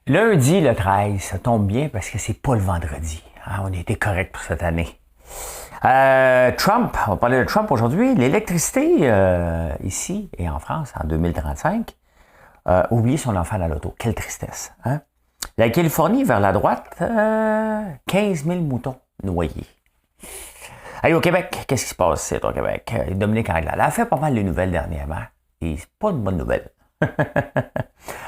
Lundi, le 13, ça tombe bien parce que c'est pas le vendredi. Hein, on a été correct pour cette année. Trump, on va parler de Trump aujourd'hui. L'électricité, ici et en France, en 2035, oublie son enfant à l'auto. Quelle tristesse. Hein? La Californie, vers la droite, 15 000 moutons noyés. Allez, au Québec, qu'est-ce qui se passe c'est au Québec? Dominique Anglade a fait pas mal de nouvelles dernièrement. Et c'est pas une bonne nouvelle.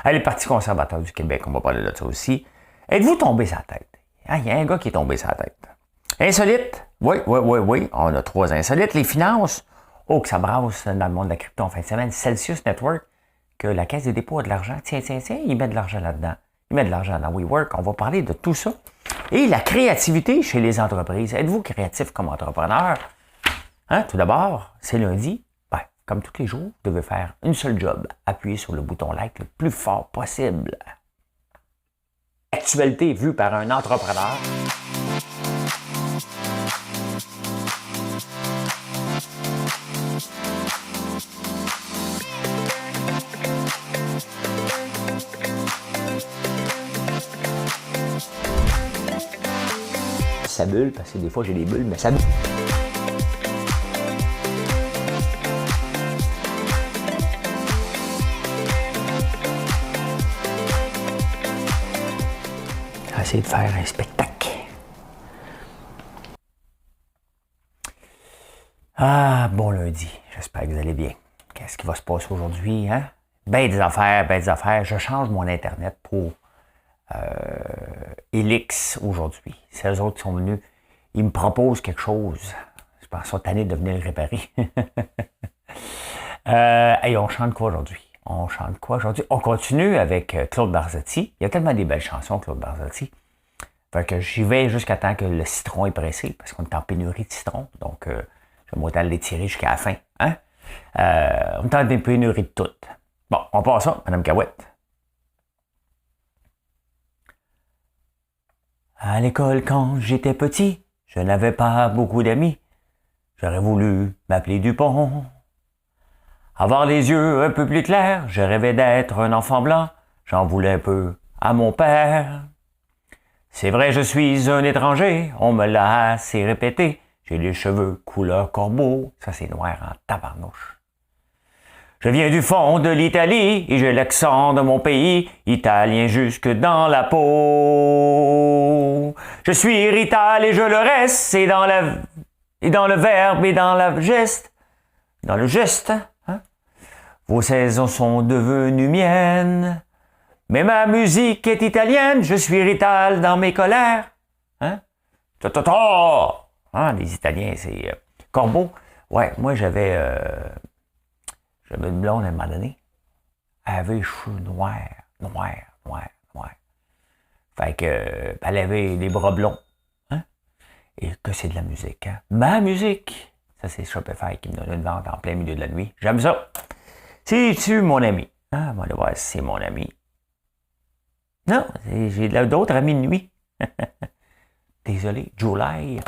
Allez, le Parti conservateur du Québec, on va parler de ça aussi. Êtes-vous tombé sur la tête? Il y a un gars qui est tombé sur la tête. Insolite? Oui. On a 3 insolites. Les finances? Oh, que ça brasse dans le monde de la crypto en fin de semaine. Celsius Network, que la Caisse des dépôts a de l'argent. Tiens, il met de l'argent là-dedans. Il met de l'argent dans WeWork. On va parler de tout ça. Et la créativité chez les entreprises. Êtes-vous créatif comme entrepreneur? Hein? Tout d'abord, c'est lundi. Ben, comme tous les jours, vous devez faire une seule job. Appuyez sur le bouton like le plus fort possible. Actualité vue par un entrepreneur. Ça bulle, parce que des fois j'ai des bulles, mais ça bulle. Essayer de faire un spectacle. Ah, bon lundi. J'espère que vous allez bien. Qu'est-ce qui va se passer aujourd'hui, hein? Ben des affaires. Je change mon Internet pour Elix aujourd'hui. C'est eux autres qui sont venus. Ils me proposent quelque chose. Je pense qu'ils sont tannés de venir le réparer. Hey, on chante quoi aujourd'hui? On continue avec Claude Barzotti. Il y a tellement des belles chansons, Claude Barzotti. Fait que j'y vais jusqu'à temps que le citron est pressé, parce qu'on est en pénurie de citron. Donc, je vais m'autant l'étirer jusqu'à la fin. Hein? On est en pénurie de tout. Bon, on passe ça, Madame Cahouette. À l'école, quand j'étais petit, je n'avais pas beaucoup d'amis. J'aurais voulu m'appeler Dupont. Avoir les yeux un peu plus clairs, je rêvais d'être un enfant blanc. J'en voulais un peu à mon père. C'est vrai, je suis un étranger, on me l'a assez répété. J'ai les cheveux couleur corbeau, ça c'est noir en tabarnouche. Je viens du fond de l'Italie et j'ai l'accent de mon pays, italien jusque dans la peau. Je suis rital et je le reste, c'est dans le verbe et dans le geste. Dans le geste, hein? Vos saisons sont devenues miennes. Mais ma musique est italienne, je suis rital dans mes colères. Hein? Hein, les Italiens, c'est corbeau. Ouais, moi j'avais une blonde à un moment donné. Elle avait les cheveux noirs. Fait que, elle avait les bras blonds. Hein? Et que c'est de la musique. Hein? Ma musique. Ça, c'est Shopify qui me donne une vente en plein milieu de la nuit. J'aime ça. C'est-tu mon ami? Ah, on va voir si c'est mon ami. Non, j'ai d'autres amis de nuit. Désolé, July.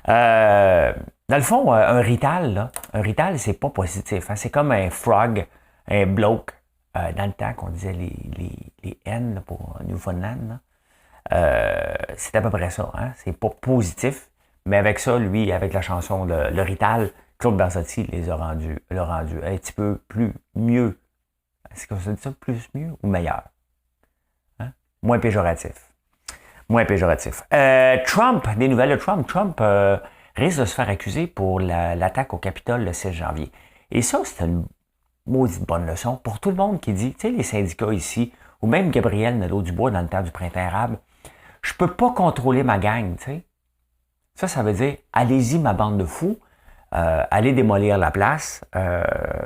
Dans le fond, un rital, c'est pas positif. Hein? C'est comme un frog, un bloke. Dans le temps qu'on disait les N là, pour Newfoundland. C'est à peu près ça. Hein? C'est pas positif. Mais avec ça, lui, avec la chanson le rital, Claude Barzotti l'a rendu un petit peu plus mieux. Est-ce que ça dit ça? Plus mieux ou meilleur? Moins péjoratif. Trump, des nouvelles de Trump. Trump risque de se faire accuser pour l'attaque au Capitole le 16 janvier. Et ça, c'est une maudite bonne leçon pour tout le monde qui dit, tu sais, les syndicats ici, ou même Gabriel Nadeau-Dubois dans le temps du printemps arabe, je peux pas contrôler ma gang, tu sais. Ça veut dire, allez-y ma bande de fous, allez démolir la place.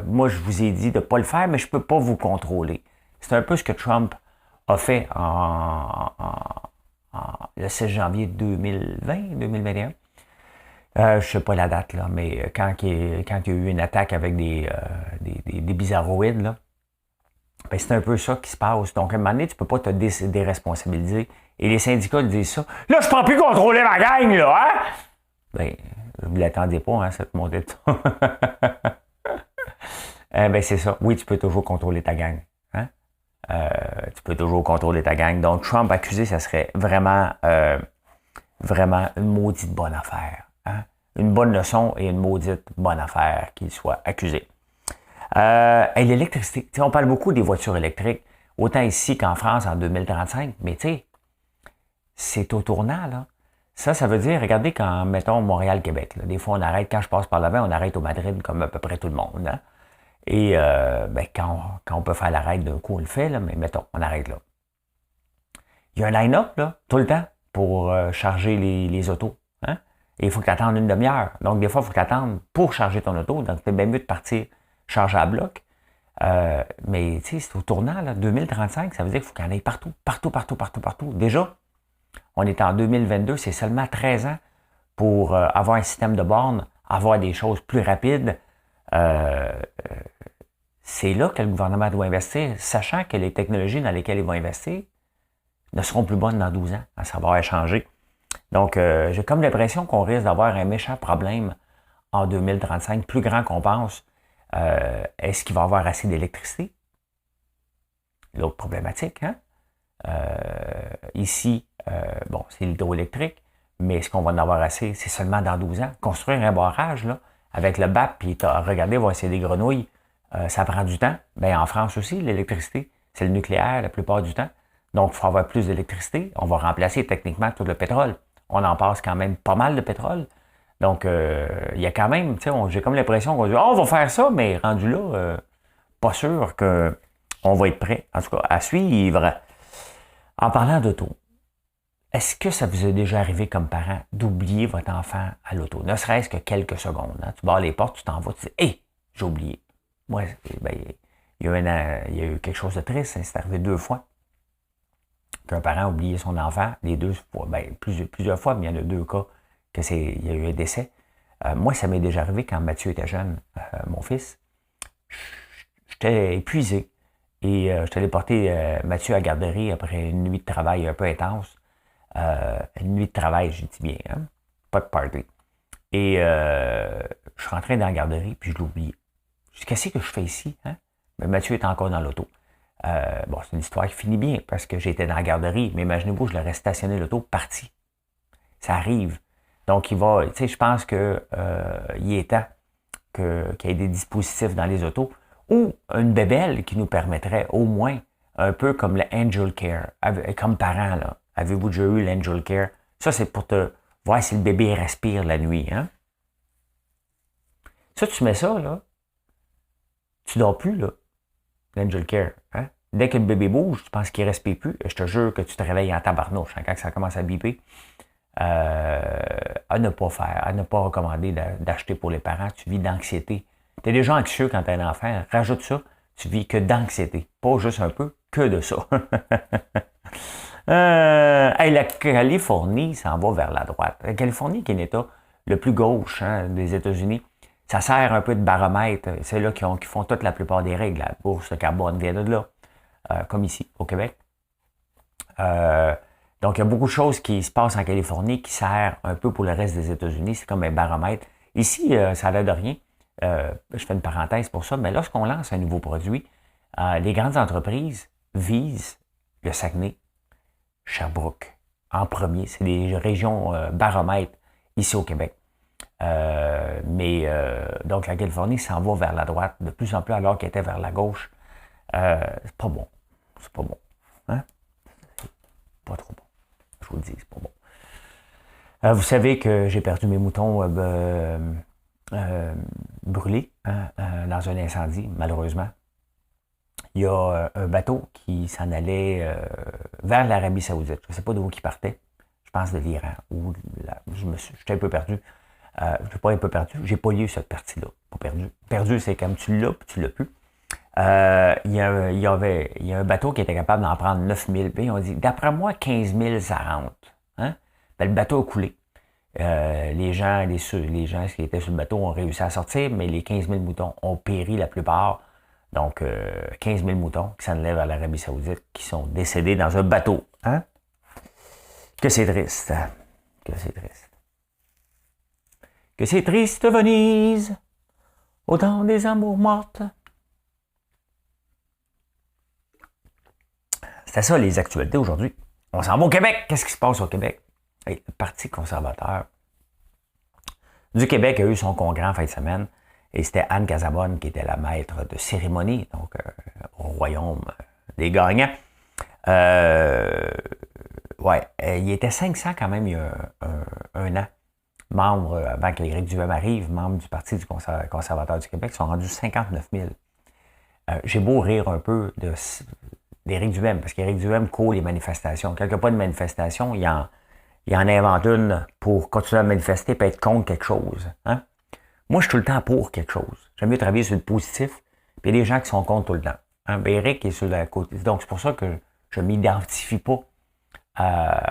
Moi, je vous ai dit de pas le faire, mais je peux pas vous contrôler. C'est un peu ce que Trump a fait le 16 janvier 2021. Je sais pas la date, là, mais quand il y a eu une attaque avec des bizarroïdes, là, ben c'est un peu ça qui se passe. Donc, à un moment donné, tu peux pas te déresponsabiliser. Et les syndicats disent ça. Là, je peux plus contrôler ma gang, là, hein? Ben, vous ne l'attendiez pas, hein, cette montée de ton. Ben, c'est ça. Oui, tu peux toujours contrôler ta gang. Hein? Tu peux toujours contrôler ta gang. Donc, Trump accusé, ça serait vraiment, vraiment une maudite bonne affaire. Hein? Une bonne leçon et une maudite bonne affaire qu'il soit accusé. Et l'électricité. On parle beaucoup des voitures électriques, autant ici qu'en France en 2035, mais tu sais, c'est au tournant, là. Ça veut dire, regardez quand, mettons, Montréal-Québec, des fois on arrête, quand je passe par là-bas, on arrête au Madrid comme à peu près tout le monde. Hein? Et quand on peut faire l'arrêt d'un coup, on le fait, là, mais mettons, on arrête là. Il y a un line-up, là, tout le temps, pour charger les autos. Hein? Et il faut que tu attendes une demi-heure. Donc, des fois, il faut que tu attendes pour charger ton auto. Donc, c'est bien mieux de partir charger à bloc. Mais, tu sais, c'est au tournant, là, 2035, ça veut dire qu'il faut qu'il y en ait partout, partout, partout, partout, partout. Déjà, on est en 2022, c'est seulement 13 ans pour avoir un système de bornes, avoir des choses plus rapides. C'est là que le gouvernement doit investir, sachant que les technologies dans lesquelles ils vont investir ne seront plus bonnes dans 12 ans. Ça va changer. Donc, j'ai comme l'impression qu'on risque d'avoir un méchant problème en 2035, plus grand qu'on pense. Est-ce qu'il va y avoir assez d'électricité? L'autre problématique, hein? Ici, bon, c'est l'hydroélectrique, mais est-ce qu'on va en avoir assez? C'est seulement dans 12 ans. Construire un barrage, là, avec le BAP, puis regardez, voir s'il y a des grenouilles, ça prend du temps. Bien, en France aussi, l'électricité, c'est le nucléaire la plupart du temps. Donc, il faut avoir plus d'électricité. On va remplacer techniquement tout le pétrole. On en passe quand même pas mal de pétrole. Donc, il y a quand même, tu sais, j'ai comme l'impression qu'on dit, oh, on va faire ça, mais rendu là, pas sûr qu'on va être prêt. En tout cas, à suivre. En parlant d'auto, est-ce que ça vous est déjà arrivé comme parent d'oublier votre enfant à l'auto? Ne serait-ce que quelques secondes. Hein? Tu barres les portes, tu t'en vas, tu dis, hé, j'ai oublié. Moi, ben, il y a eu quelque chose de triste, hein, c'est arrivé 2 fois qu'un parent a oublié son enfant, les 2 fois, ben, plusieurs fois, mais il y en a 2 cas il y a eu un décès. Moi, ça m'est déjà arrivé quand Mathieu était jeune, mon fils. J'étais épuisé et je suis allé porter Mathieu à la garderie après une nuit de travail un peu intense. Une nuit de travail, je dis bien, hein? Pas de party. Et je suis rentré dans la garderie, puis je l'ai oublié. Je dis, qu'est-ce que je fais ici? Hein? Mais Mathieu est encore dans l'auto. Bon, c'est une histoire qui finit bien, parce que j'étais dans la garderie, mais imaginez-vous, je l'aurais stationné l'auto, parti. Ça arrive. Donc, il va, tu sais, je pense que il est temps qu'il y ait des dispositifs dans les autos, ou une bébelle qui nous permettrait au moins, un peu comme le Angel Care, comme parent, là. Avez-vous déjà eu l'Angel Care? Ça, c'est pour te voir si le bébé respire la nuit. Hein? Ça, tu mets ça, là, tu dors plus, là, l'Angel Care. Hein? Dès que le bébé bouge, tu penses qu'il respire plus. Je te jure que tu te réveilles en tabarnouche hein, quand ça commence à biper. À ne pas faire, à ne pas recommander d'acheter pour les parents. Tu vis d'anxiété. Tu es déjà anxieux quand tu as un enfant. Rajoute ça, tu vis que d'anxiété. Pas juste un peu, que de ça. La Californie s'en va vers la droite. La Californie, qui est l'État le plus gauche hein, des États-Unis, ça sert un peu de baromètre. C'est là qui font toute la plupart des règles. La bourse de carbone vient de là, comme ici, au Québec. Donc, il y a beaucoup de choses qui se passent en Californie qui servent un peu pour le reste des États-Unis. C'est comme un baromètre. Ici, ça n'a l'air de rien. Je fais une parenthèse pour ça, mais lorsqu'on lance un nouveau produit, les grandes entreprises visent le Saguenay, Sherbrooke, en premier. C'est des régions baromètres ici au Québec. Donc, la Californie s'en va vers la droite de plus en plus alors qu'elle était vers la gauche. C'est pas bon. C'est pas bon. Hein? Pas trop bon. Je vous le dis, c'est pas bon. Vous savez que j'ai perdu mes moutons brûlés hein, dans un incendie, malheureusement. Il y a un bateau qui s'en allait vers l'Arabie Saoudite. Je ne sais pas d'où il partait. Je pense de l'Iran. J'étais un peu perdu. Je n'ai pas un peu perdu. J'ai pas lu cette partie-là. Pas perdu. Perdu, c'est comme tu l'as, puis tu l'as plus. Il y a un bateau qui était capable d'en prendre 9000. Puis on dit, d'après moi, 15 000, ça rentre. Hein? Ben, le bateau a coulé. Les gens qui étaient sur le bateau ont réussi à sortir, mais les 15 000 moutons ont péri la plupart. Donc, 15 000 moutons qui s'en allèvent à l'Arabie Saoudite, qui sont décédés dans un bateau. Hein? Que c'est triste. Hein? Que c'est triste. Que c'est triste, Venise, au temps des amours mortes. C'était ça les actualités aujourd'hui. On s'en va au Québec. Qu'est-ce qui se passe au Québec? Hey, le Parti conservateur du Québec a eu son congrès en fin de semaine et c'était Anne Casabonne qui était la maître de cérémonie, donc au royaume des gagnants. Ouais, il était 500 quand même il y a un an. Membres, avant qu'Éric Duhem arrive, membres du Parti du conservateur du Québec, sont rendus 59 000. J'ai beau rire un peu d'Éric Duhem, parce qu'Éric Duhem court les manifestations. Quand il n'y a pas de manifestation, il en invente une pour continuer à manifester et être contre quelque chose. Hein? Moi, je suis tout le temps pour quelque chose. J'aime mieux travailler sur le positif, puis il y a des gens qui sont contre tout le temps. Hein? Ben, Éric est sur la côté. Donc, c'est pour ça que je ne m'identifie pas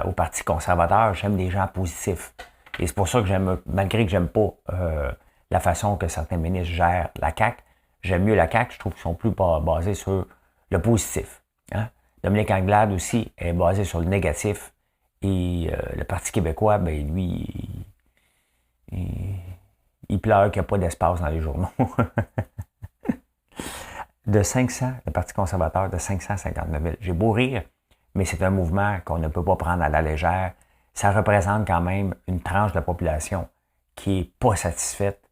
au Parti conservateur. J'aime des gens positifs. Et c'est pour ça que j'aime, malgré que j'aime pas la façon que certains ministres gèrent la CAQ, j'aime mieux la CAQ. Je trouve qu'ils sont plus basés sur le positif. Hein? Dominique Anglade aussi est basé sur le négatif. Et le Parti québécois, ben lui, il pleure qu'il n'y a pas d'espace dans les journaux. De 500, le Parti conservateur de 559 000. J'ai beau rire, mais c'est un mouvement qu'on ne peut pas prendre à la légère. Ça représente quand même une tranche de la population qui n'est pas satisfaite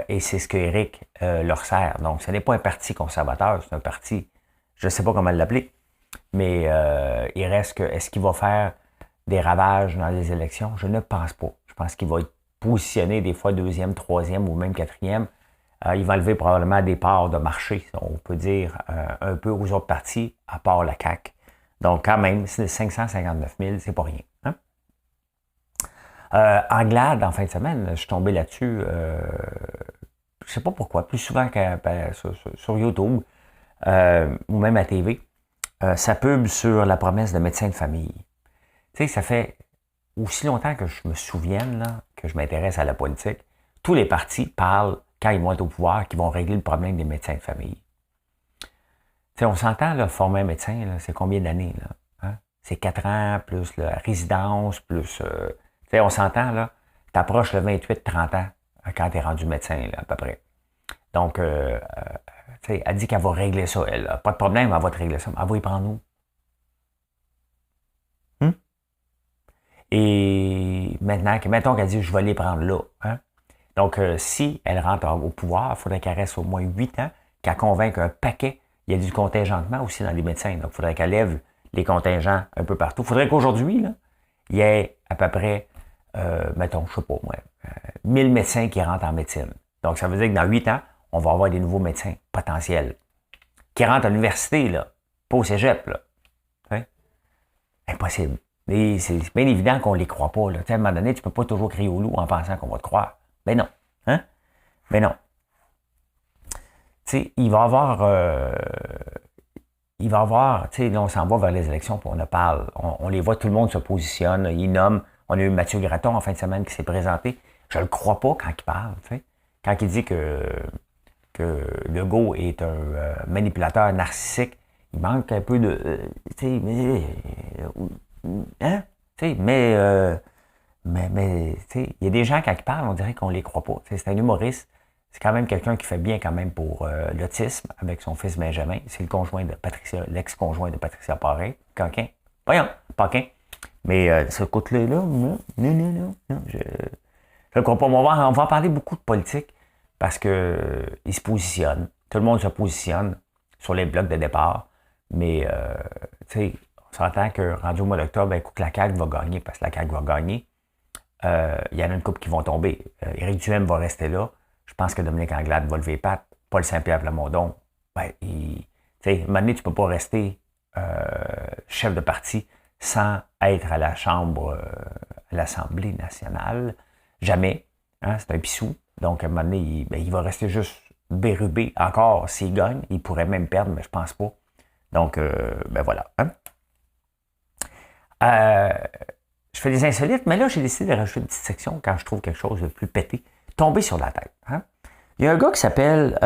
et c'est ce qu'Éric leur sert. Donc, ce n'est pas un parti conservateur, c'est un parti, je ne sais pas comment l'appeler, mais il reste que, est-ce qu'il va faire des ravages dans les élections? Je ne pense pas. Je pense qu'il va être positionné des fois deuxième, troisième ou même quatrième. Il va enlever probablement des parts de marché, on peut dire, un peu aux autres partis, à part la CAQ. Donc, quand même, c'est 559 000, c'est pas rien. Hein? Anglade, en fin de semaine, je suis tombé là-dessus, je sais pas pourquoi, plus souvent sur YouTube ou même à TV, sa pub sur la promesse de médecin de famille. Tu sais, ça fait aussi longtemps que je me souvienne, là, que je m'intéresse à la politique, tous les partis parlent, quand ils vont être au pouvoir, qu'ils vont régler le problème des médecins de famille. Tu sais, on s'entend, là, former un médecin, là, c'est combien d'années, là? Hein? C'est 4 ans, plus la résidence, plus... tu sais, on s'entend, là, t'approches le 28-30 ans quand t'es rendu médecin, là, à peu près. Donc, tu sais, elle dit qu'elle va régler ça, elle. Pas de problème, elle va te régler ça. Elle va y prendre où? Et maintenant, mettons qu'elle dit, je vais les prendre là. Hein? Donc, si elle rentre au pouvoir, il faudrait qu'elle reste au moins 8 ans, qu'elle convainque un paquet. Il y a du contingentement aussi dans les médecins. Donc, il faudrait qu'elle lève les contingents un peu partout. Il faudrait qu'aujourd'hui, là, il y ait à peu près, mettons, je sais pas moi, 1000 médecins qui rentrent en médecine. Donc, ça veut dire que dans 8 ans, on va avoir des nouveaux médecins potentiels qui rentrent à l'université, là, pas au cégep, là. Hein? Impossible. Mais c'est bien évident qu'on ne les croit pas. Là. À un moment donné, tu ne peux pas toujours crier au loup en pensant qu'on va te croire. Ben non. Hein? Ben non. Tu sais, il va y avoir, tu sais, là, on s'en va vers les élections, puis on en parle. On les voit, tout le monde se positionne, ils nomment. On a eu Mathieu Graton en fin de semaine qui s'est présenté. Je ne le crois pas quand il parle, tu sais. Quand il dit que Legault est un manipulateur narcissique, il manque un peu de... tu sais, mais... hein? Tu sais, mais tu sais, il y a des gens, quand ils parlent, on dirait qu'on les croit pas. C'est un humoriste. C'est quand même quelqu'un qui fait bien quand même pour l'autisme avec son fils Benjamin. C'est le conjoint de Patricia, l'ex-conjoint de Patricia Paré. Coquin. Voyons, Paquin. Mais ce côté-là, non, je ne crois pas. On va en parler beaucoup de politique parce que il se positionne. Tout le monde se positionne sur les blocs de départ. Mais, tu sais, on s'entend que rendu au mois d'octobre, écoute, la CAQ va gagner parce que la CAQ va gagner. Il y en a une couple qui vont tomber. Éric Duhem va rester là. Je pense que Dominique Anglade va lever les pattes. Paul Saint-Pierre Plamondon, ben, tu sais, à un moment donné, tu ne peux pas rester chef de parti sans être à la Chambre, à l'Assemblée nationale. Jamais. Hein, c'est un pissou. Donc, à un moment donné, il va rester juste bérubé. Encore, s'il gagne, il pourrait même perdre, mais je pense pas. Donc, ben voilà. Hein? Je fais des insolites, mais là, j'ai décidé de rajouter une petite section quand je trouve quelque chose de plus pété. Tomber sur la tête. Hein? Il y a un gars qui s'appelle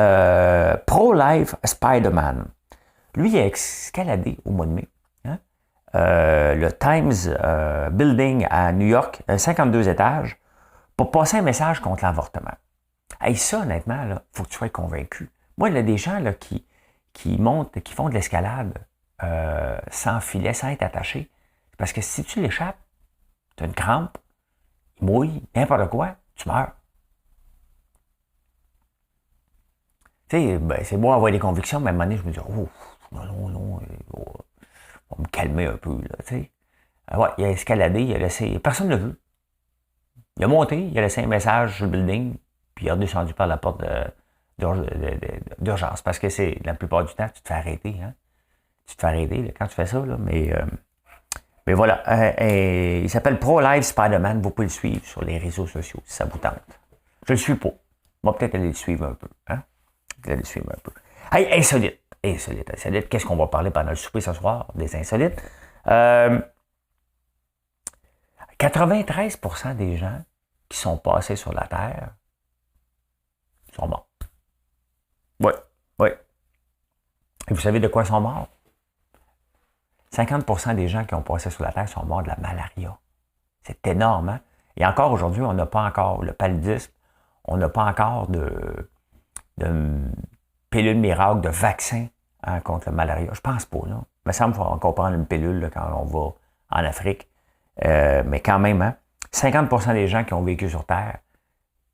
Pro-Life Spider-Man. Lui, il a escaladé au mois de mai. Hein? Le Times Building à New York, 52 étages, pour passer un message contre l'avortement. Hey, ça, honnêtement, il faut que tu sois convaincu. Moi, il y a des gens là, qui montent, qui font de l'escalade sans filet, sans être attaché. Parce que si tu l'échappes, tu as une crampe, il mouille, n'importe quoi, tu meurs. Tu sais, ben, c'est beau avoir des convictions, mais à un moment donné, je me dis, oh, non, on va me calmer un peu, là, tu sais. Ouais, il a escaladé, il a laissé, personne ne l'a vu. Il a monté, il a laissé un message sur le building, puis il est redescendu par la porte d'urgence. Parce que c'est, la plupart du temps, tu te fais arrêter, hein. Tu te fais arrêter, là, quand tu fais ça, là, mais voilà. Il s'appelle Pro Live Spider-Man, vous pouvez le suivre sur les réseaux sociaux, si ça vous tente. Je le suis pas. Moi, peut-être aller le suivre un peu, hein. Peut-être aller le suivre un peu. Hey, insolite. Qu'est-ce qu'on va parler pendant le souper ce soir? Des insolites. 93% des gens qui sont passés sur la Terre sont morts. Oui. Et vous savez de quoi ils sont morts? 50% des gens qui ont passé sur la Terre sont morts de la malaria. C'est énorme, hein? Et encore aujourd'hui, on n'a pas encore le paludisme, on n'a pas encore de pilule miracle, de vaccin, hein, contre la malaria. Je pense pas, là. Il me semble qu'il faut encore prendre une pilule là, quand on va en Afrique. Mais quand même, hein, 50% des gens qui ont vécu sur Terre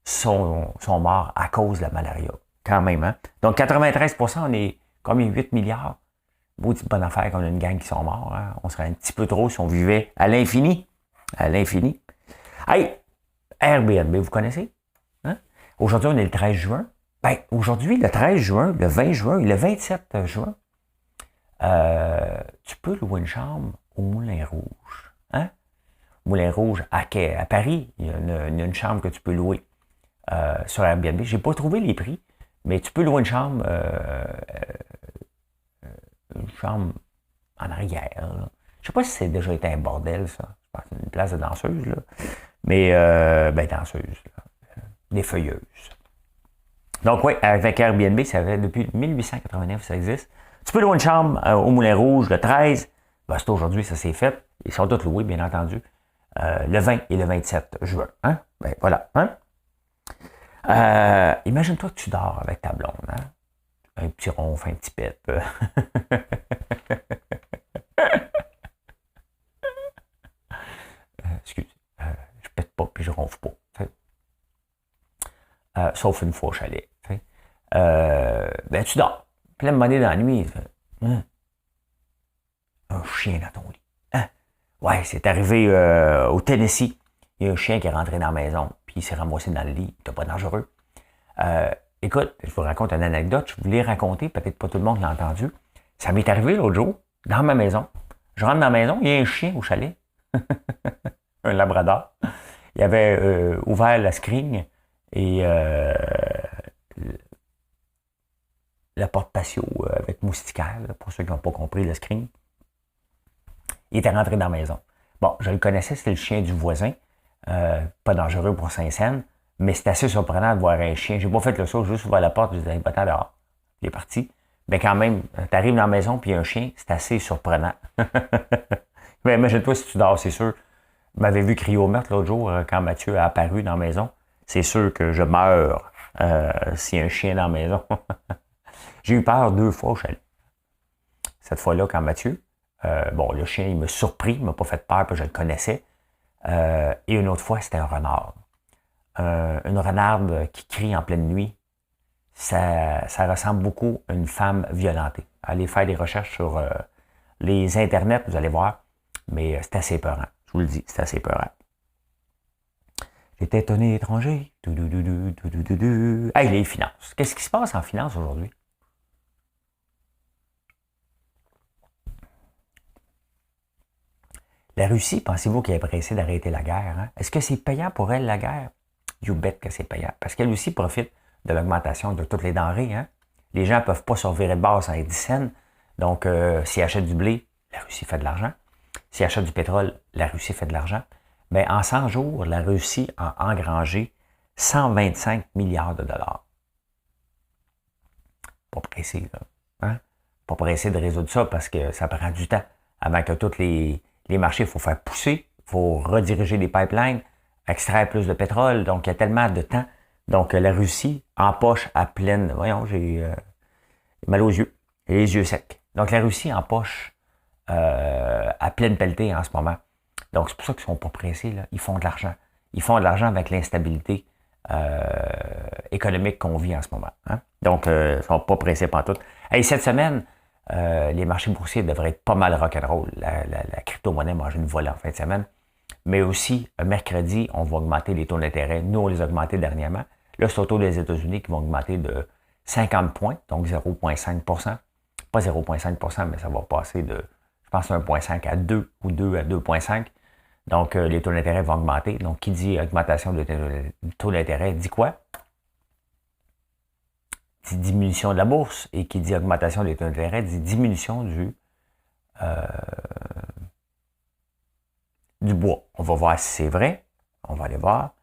sont morts à cause de la malaria. Quand même, hein. Donc 93%, on est combien? 8 milliards. Maudite bonne affaire qu'on a une gang qui sont morts. Hein. On serait un petit peu trop si on vivait à l'infini. À l'infini. Hey, Airbnb, vous connaissez? Hein? Aujourd'hui, on est le 13 juin. Ben, aujourd'hui, le 13 juin, le 20 juin et le 27 juin, tu peux louer une chambre au Moulin Rouge. Hein? Moulin Rouge à Paris, il y a une chambre que tu peux louer sur Airbnb. Je n'ai pas trouvé les prix, mais tu peux louer une chambre en arrière. Là. Je ne sais pas si c'est déjà été un bordel, ça. Je pense que c'est une place de danseuse, là. Mais, danseuse, là. Des feuilleuses. Donc, oui, avec Airbnb, ça fait depuis 1889, ça existe. Tu peux louer une chambre au Moulin Rouge le 13. Ben, c'est aujourd'hui, ça s'est fait. Ils sont tous loués, bien entendu. Le 20 et le 27 juin. Hein? Ben, voilà. Hein? Imagine-toi que tu dors avec ta blonde. Hein? Un petit ronfle, un petit pet. Excuse. Je pète pas puis je ronfle pas. Sauf une fois au chalet. Ben, tu dors. Puis là, un moment donné dans la nuit, un chien dans ton lit. Hein? Ouais, c'est arrivé au Tennessee. Il y a un chien qui est rentré dans la maison, puis il s'est ramassé dans le lit. C'était pas dangereux. Écoute, je vous raconte une anecdote. Je voulais raconter, peut-être pas tout le monde l'a entendu. Ça m'est arrivé l'autre jour, dans ma maison. Je rentre dans la maison, il y a un chien au chalet. Un labrador. Il avait ouvert la screen et la porte patio avec moustiquaire, pour ceux qui n'ont pas compris le screen. Il était rentré dans la maison. Bon, je le connaissais, c'était le chien du voisin. Pas dangereux pour Saint-Saëns, mais c'est assez surprenant de voir un chien. J'ai pas fait le saut, j'ai juste ouvert la porte, je disais, va-t'en dehors. Il est parti. Mais quand même, t'arrives dans la maison puis il y a un chien, c'est assez surprenant. Mais imagine-toi si tu dors, c'est sûr. Vous m'avez vu crier au meurtre l'autre jour quand Mathieu a apparu dans la maison. C'est sûr que je meurs s'il y a un chien dans la maison. J'ai eu peur 2 fois au chalet. Cette fois-là, quand Mathieu, le chien, il m'a surpris, il m'a pas fait peur, puis je le connaissais. Et une autre fois, c'était un renard. Une renarde qui crie en pleine nuit, ça ressemble beaucoup à une femme violentée. Allez faire des recherches sur les internets, vous allez voir, mais c'est assez peurant. Je vous le dis, c'est assez peurant. J'étais un étranger. Hey, les finances. Qu'est-ce qui se passe en finance aujourd'hui? La Russie, pensez-vous qu'elle est pressée d'arrêter la guerre? Hein? Est-ce que c'est payant pour elle, la guerre? You bet que c'est payant. Parce qu'elle aussi profite de l'augmentation de toutes les denrées. Hein? Les gens ne peuvent pas se revirer de base à 10 cents. Donc, s'ils achètent du blé, la Russie fait de l'argent. S'ils achètent du pétrole, la Russie fait de l'argent. Mais en 100 jours, la Russie a engrangé 125 milliards de dollars. Pas pressé, là. Hein? Pas pressé de résoudre ça parce que ça prend du temps. Avant que tous les marchés, il faut faire pousser, il faut rediriger les pipelines, extraire plus de pétrole. Donc, il y a tellement de temps. Donc, la Russie empoche à pleine... Voyons, j'ai mal aux yeux. Et les yeux secs. Donc, la Russie empoche à pleine pelletée en ce moment. Donc, c'est pour ça qu'ils ne sont pas pressés. Là. Ils font de l'argent. Ils font de l'argent avec l'instabilité économique qu'on vit en ce moment. Hein? Donc, ils ne sont pas pressés pantoute. Hey, cette semaine, les marchés boursiers devraient être pas mal rock'n'roll. La crypto-monnaie mange une volée en fin de semaine. Mais aussi, mercredi, on va augmenter les taux d'intérêt. Nous, on les a augmentés dernièrement. Là, c'est au taux des États-Unis qui vont augmenter de 50 points, donc 0,5 pas 0,5 mais ça va passer de, je pense, 1,5 à 2 ou 2 à 2,5. Donc, les taux d'intérêt vont augmenter. Donc, qui dit augmentation de taux d'intérêt dit quoi? Dit diminution de la bourse. Et qui dit augmentation des taux d'intérêt dit diminution du bois. On va voir si c'est vrai. On va aller voir.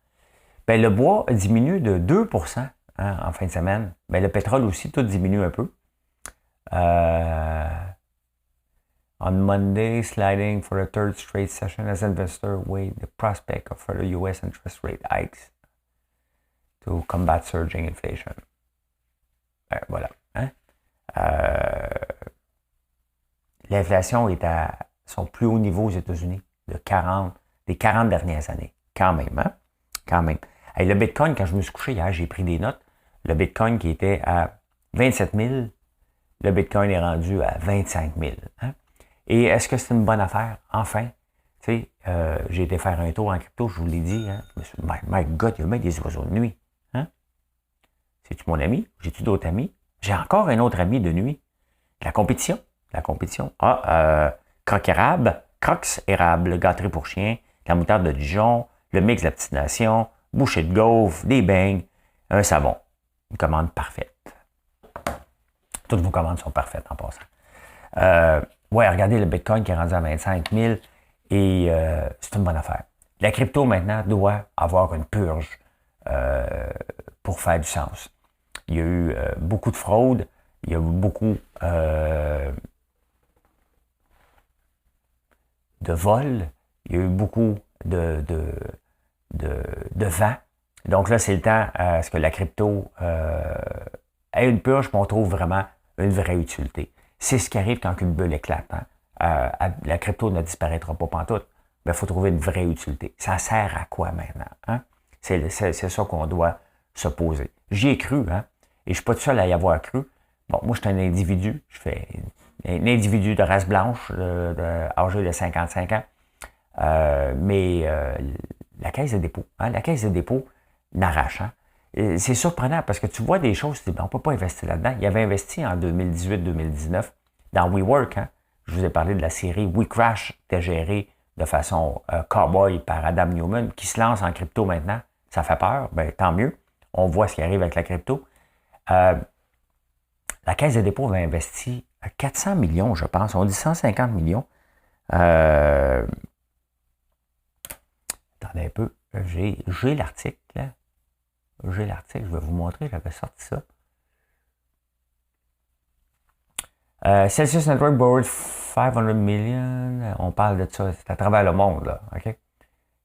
Ben, le bois diminue de 2% en fin de semaine. Ben, le pétrole aussi, tout diminue un peu. On Monday, sliding for a third straight session as investors weigh the prospect of further U.S. interest rate hikes to combat surging inflation. Ben, voilà. Hein? L'inflation est à son plus haut niveau aux États-Unis des 40 dernières années. Quand même, hein? Quand même. Hey, le Bitcoin, quand je me suis couché hier, j'ai pris des notes. Le Bitcoin qui était à 27 000, le Bitcoin est rendu à 25 000. Hein? Et est-ce que c'est une bonne affaire? Enfin, tu sais, j'ai été faire un tour en crypto, je vous l'ai dit. Hein? My God, il y a même des oiseaux de nuit. Hein? C'est-tu mon ami? J'ai-tu d'autres amis? J'ai encore un autre ami de nuit. La compétition. Crocs érable, gâterie pour chien, la moutarde de Dijon, le mix de la petite nation, bouchée de gaufre, des beignes, un savon. Une commande parfaite. Toutes vos commandes sont parfaites en passant. Ouais, regardez le Bitcoin qui est rendu à 25 000 et c'est une bonne affaire. La crypto maintenant doit avoir une purge pour faire du sens. Il y a eu beaucoup de fraude, il y a eu beaucoup de vols, il y a eu beaucoup de vent. Donc là, c'est le temps à ce que la crypto ait une purge, mais on trouve vraiment une vraie utilité. C'est ce qui arrive quand une bulle éclate. Hein? La crypto ne disparaîtra pas pantoute, mais il faut trouver une vraie utilité. Ça sert à quoi maintenant? Hein? C'est ça qu'on doit se poser. J'y ai cru, hein? Et je ne suis pas tout seul à y avoir cru. Bon, moi, je suis un individu. Je fais un individu de race blanche, âgé de 55 ans. Mais la Caisse de dépôt, hein? La Caisse de dépôt n'arrache. Hein? C'est surprenant parce que tu vois des choses, tu dis, on ne peut pas investir là-dedans. Il avait investi en 2018-2019 dans WeWork. Hein? Je vous ai parlé de la série WeCrash, qui était gérée de façon cowboy par Adam Newman, qui se lance en crypto maintenant. Ça fait peur, ben, tant mieux. On voit ce qui arrive avec la crypto. La Caisse de dépôt avait investi 400 millions, je pense. On dit 150 millions. Attendez un peu. J'ai l'article. Là. J'ai l'article, je vais vous montrer, j'avais sorti ça. Celsius Network borrowed 500 million. On parle de ça, c'est à travers le monde, là. OK?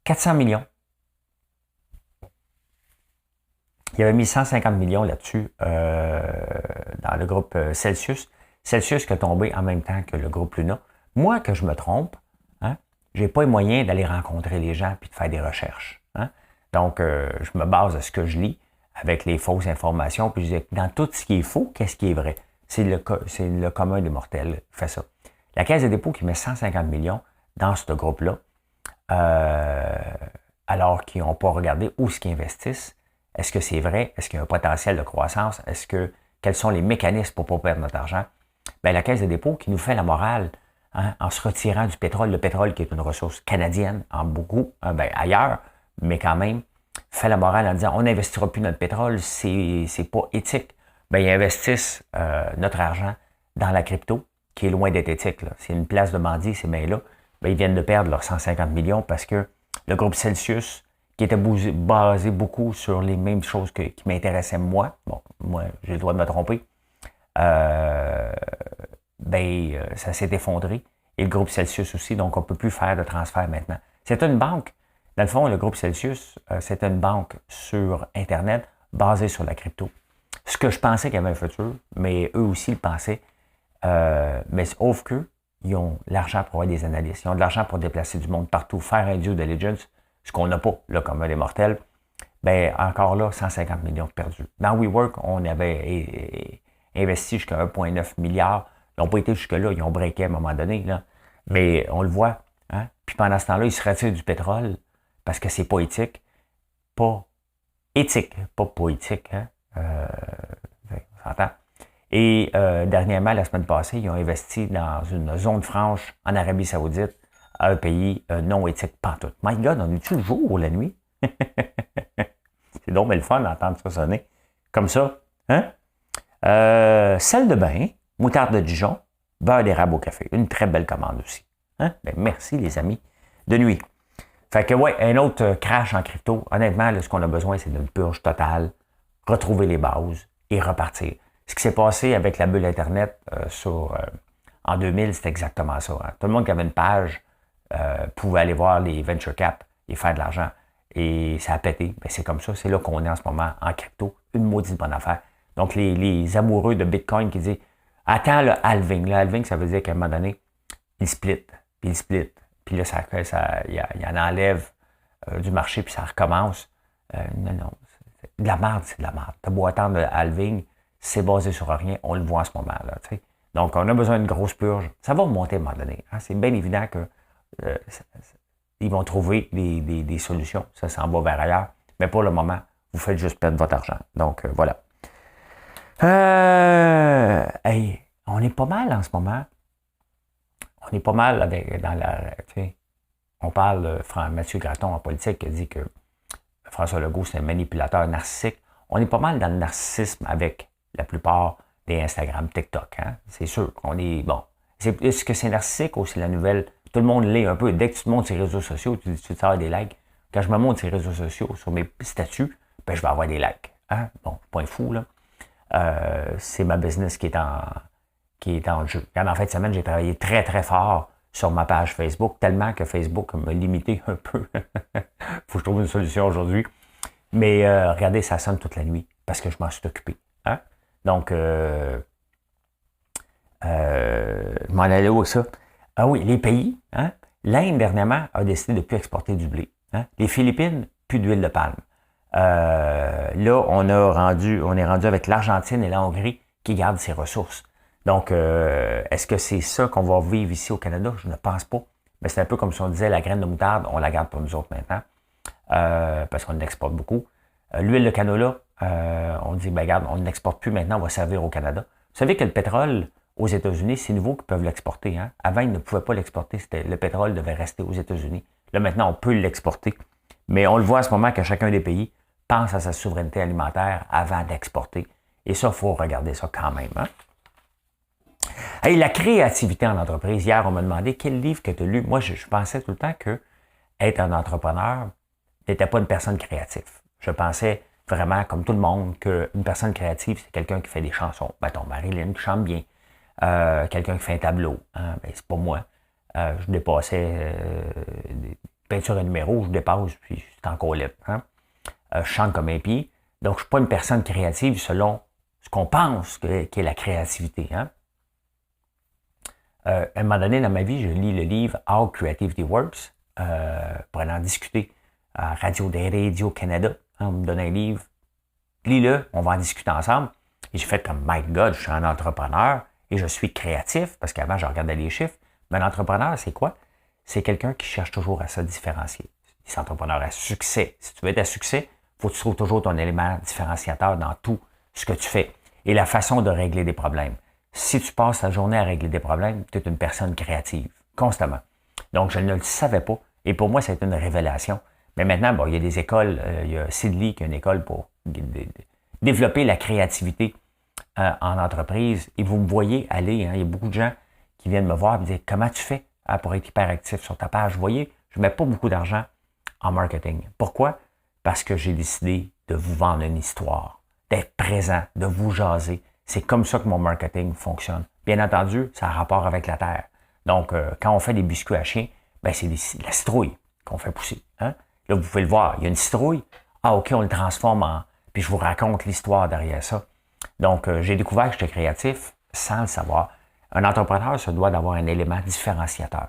400 millions. Il avait mis 150 millions là-dessus dans le groupe Celsius. Celsius qui a tombé en même temps que le groupe Luna. Moi, que je me trompe, hein, je n'ai pas les moyens d'aller rencontrer les gens et de faire des recherches. Hein? Donc, je me base à ce que je lis avec les fausses informations. Puis je dis, dans tout ce qui est faux, qu'est-ce qui est vrai? C'est le commun des mortels qui fait ça. La Caisse de dépôt qui met 150 millions dans ce groupe-là, alors qu'ils n'ont pas regardé où ce qu'ils investissent. Est-ce que c'est vrai? Est-ce qu'il y a un potentiel de croissance? Quels sont les mécanismes pour ne pas perdre notre argent? Bien, la Caisse de dépôt qui nous fait la morale hein, en se retirant du pétrole, le pétrole qui est une ressource canadienne en beaucoup, ailleurs, mais quand même, fait la morale en disant on n'investira plus notre pétrole, c'est pas éthique. Bien, ils investissent notre argent dans la crypto, qui est loin d'être éthique. Là. C'est une place de bandit, ces mains-là. Bien, ils viennent de perdre leurs 150 millions parce que le groupe Celsius, qui était basé beaucoup sur les mêmes choses qui m'intéressaient moi, bon, moi, j'ai le droit de me tromper, ça s'est effondré. Et le groupe Celsius aussi, donc on ne peut plus faire de transfert maintenant. C'est une banque. Dans le fond, le groupe Celsius, c'est une banque sur Internet basée sur la crypto. Ce que je pensais qu'il y avait un futur, mais eux aussi le pensaient. Mais sauf que ils ont l'argent pour avoir des analystes, ils ont de l'argent pour déplacer du monde partout, faire un due diligence, ce qu'on n'a pas, là, comme des mortels. Ben encore là, 150 millions de perdus. Dans WeWork, on avait investi jusqu'à 1,9 milliard. Ils n'ont pas été jusque-là, ils ont breaké à un moment donné, là. Mais on le voit. Hein? Puis pendant ce temps-là, ils se retirent du pétrole parce que c'est pas éthique. Pas éthique, pas poétique. Hein? On s'entend. Et dernièrement, la semaine passée, ils ont investi dans une zone franche en Arabie Saoudite, un pays non éthique pantoute. My God, on est-tu le jour ou la nuit? C'est donc mais le fun d'entendre ça sonner. Comme ça. Hein? Sel de bain, moutarde de Dijon, beurre d'érable au café. Une très belle commande aussi. Hein? Ben, merci les amis de nuit. Fait que ouais, un autre crash en crypto. Honnêtement, là, ce qu'on a besoin, c'est d'une purge totale, retrouver les bases et repartir. Ce qui s'est passé avec la bulle Internet en 2000, c'était exactement ça. Hein? Tout le monde qui avait une page pouvait aller voir les venture cap et faire de l'argent. Et ça a pété. Ben, c'est comme ça. C'est là qu'on est en ce moment en crypto. Une maudite bonne affaire. Donc, les amoureux de Bitcoin qui disent « Attends le halving ». Le halving, ça veut dire qu'à un moment donné, il split, puis il split. Puis là, il en enlève du marché, puis ça recommence. Non. De la merde, c'est de la merde. T'as beau attendre le halving, c'est basé sur rien. On le voit en ce moment. Là, t'sais. Donc, on a besoin d'une grosse purge. Ça va remonter à un moment donné. Hein? C'est bien évident que ils vont trouver des solutions. Ça s'en va vers ailleurs. Mais pour le moment, vous faites juste perdre votre argent. Donc, voilà. Hey, on est pas mal en ce moment. On est pas mal dans la... On parle de Mathieu Graton en politique qui a dit que François Legault, c'est un manipulateur narcissique. On est pas mal dans le narcissisme avec la plupart des Instagram, TikTok. Hein? C'est sûr qu'on est... Bon. Est-ce que c'est narcissique ou c'est la nouvelle... Tout le monde l'est un peu. Dès que tu te montres sur les réseaux sociaux, tu dis tu te sers des likes. Quand je me montre sur les réseaux sociaux, sur mes statuts, ben, je vais avoir des likes. Hein? Bon, point fou, là. C'est ma business qui est en jeu. En fin de semaine, j'ai travaillé très, très fort sur ma page Facebook, tellement que Facebook m'a limité un peu. Faut que je trouve une solution aujourd'hui. Mais regardez, ça sonne toute la nuit parce que je m'en suis occupé. Hein? Donc, je m'en allais où ça? Ah oui, les pays. Hein? L'Inde, dernièrement, a décidé de ne plus exporter du blé. Hein? Les Philippines, plus d'huile de palme. Là, on est rendu avec l'Argentine et la Hongrie qui gardent ses ressources. Donc, est-ce que c'est ça qu'on va vivre ici au Canada? Je ne pense pas. Mais c'est un peu comme si on disait la graine de moutarde, on la garde pour nous autres maintenant, parce qu'on l'exporte beaucoup. L'huile de canola, on dit, ben regarde, on ne l'exporte plus maintenant, on va servir au Canada. Vous savez que le pétrole aux États-Unis, c'est nouveau qu'ils peuvent l'exporter. Hein? Avant, ils ne pouvaient pas l'exporter. Le pétrole devait rester aux États-Unis. Là, maintenant, on peut l'exporter. Mais on le voit en ce moment que chacun des pays pense à sa souveraineté alimentaire avant d'exporter. Et ça, il faut regarder ça quand même. Hein? Hey, la créativité en entreprise. Hier, on m'a demandé quel livre que tu as lu. Moi, je pensais tout le temps que être un entrepreneur n'était pas une personne créative. Je pensais vraiment, comme tout le monde, qu'une personne créative, c'est quelqu'un qui fait des chansons. Mettons, Marilyn qui chante bien. Quelqu'un qui fait un tableau. Hein? Ben, c'est pas moi. Je dépassais des peintures à numéros, je dépasse, puis c'est encore libre. Hein? Je chante comme un pied. Donc, je ne suis pas une personne créative selon ce qu'on pense qu'est la créativité. Hein? À un moment donné dans ma vie, je lis le livre How Creativity Works pour aller en discuter à Radio-Canada. Hein, on me donne un livre, lis-le, on va en discuter ensemble. Et j'ai fait comme, my God, je suis un entrepreneur et je suis créatif, parce qu'avant, je regardais les chiffres. Mais un entrepreneur, c'est quoi? C'est quelqu'un qui cherche toujours à se différencier. C'est un entrepreneur à succès. Si tu veux être à succès, il faut que tu trouves toujours ton élément différenciateur dans tout ce que tu fais. Et la façon de régler des problèmes. Si tu passes la journée à régler des problèmes, tu es une personne créative, constamment. Donc, je ne le savais pas. Et pour moi, ça a été une révélation. Mais maintenant, bon, il y a des écoles. Il y a Sidley qui est une école pour développer la créativité en entreprise. Et vous me voyez aller. Hein, il y a beaucoup de gens qui viennent me voir et me dire comment tu fais pour être hyperactif sur ta page. Vous voyez, je ne mets pas beaucoup d'argent en marketing. Pourquoi? Parce que j'ai décidé de vous vendre une histoire, d'être présent, de vous jaser. C'est comme ça que mon marketing fonctionne. Bien entendu, ça a rapport avec la terre. Donc, quand on fait des biscuits à chien, ben c'est la citrouille qu'on fait pousser. Hein? Là, vous pouvez le voir, il y a une citrouille. Ah, OK, on le transforme en... Puis je vous raconte l'histoire derrière ça. Donc, j'ai découvert que j'étais créatif sans le savoir. Un entrepreneur se doit d'avoir un élément différenciateur.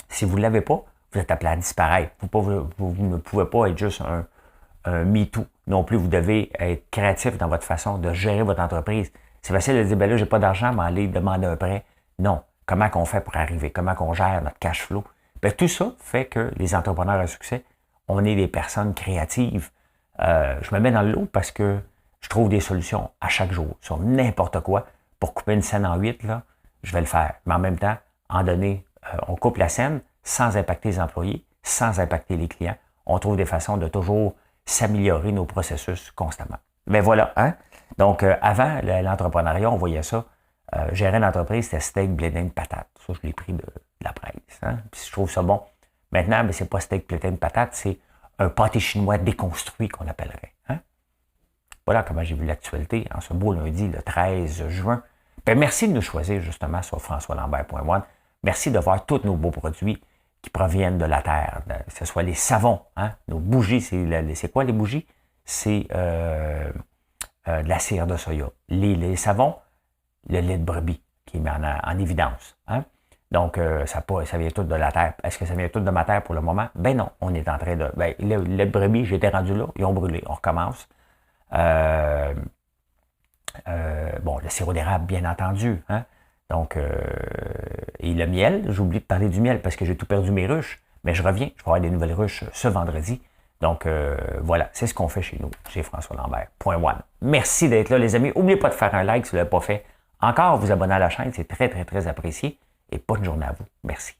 Si vous ne l'avez pas, vous êtes appelé à disparaître. Vous ne pouvez pas être juste un me-too. Non plus, vous devez être créatif dans votre façon de gérer votre entreprise. C'est facile de dire, ben là, j'ai pas d'argent, mais aller demander un prêt. Non. Comment qu'on fait pour arriver? Comment qu'on gère notre cash flow? Ben, tout ça fait que les entrepreneurs à succès, on est des personnes créatives. Je me mets dans le lot parce que je trouve des solutions à chaque jour sur n'importe quoi. Pour couper une scène en 8, là, je vais le faire. Mais en même temps, on coupe la scène sans impacter les employés, sans impacter les clients. On trouve des façons de toujours s'améliorer nos processus constamment. Mais voilà, hein? Donc, avant l'entrepreneuriat, on voyait ça. Gérer une entreprise, c'était steak, blé de patate. Ça, je l'ai pris de la presse. Hein? Puis je trouve ça bon. Maintenant, mais c'est pas steak, blé de patate, c'est un pâté chinois déconstruit qu'on appellerait. Hein? Voilà comment j'ai vu l'actualité en ce beau lundi, le 13 juin. Ben, merci de nous choisir justement sur françoislambert.one. Merci de voir tous nos beaux produits qui proviennent de la terre, que ce soit les savons, hein? Nos bougies, c'est quoi les bougies? C'est de la cire de soya. Les savons, le lait de brebis qui est mis en évidence. Hein? Donc, ça vient tout de la terre. Est-ce que ça vient tout de ma terre pour le moment? Ben non, on est en train de... Ben, le lait de brebis, j'étais rendu là, ils ont brûlé, on recommence. Bon, le sirop d'érable, bien entendu. Hein? Donc, et le miel, j'ai oublié de parler du miel parce que j'ai tout perdu mes ruches, mais je reviens, je vais avoir des nouvelles ruches ce vendredi. Donc, voilà, c'est ce qu'on fait chez nous, chez François Lambert.one. Merci d'être là, les amis. N'oubliez pas de faire un like si vous ne l'avez pas fait. Encore, vous abonner à la chaîne, c'est très, très, très apprécié. Et bonne journée à vous. Merci.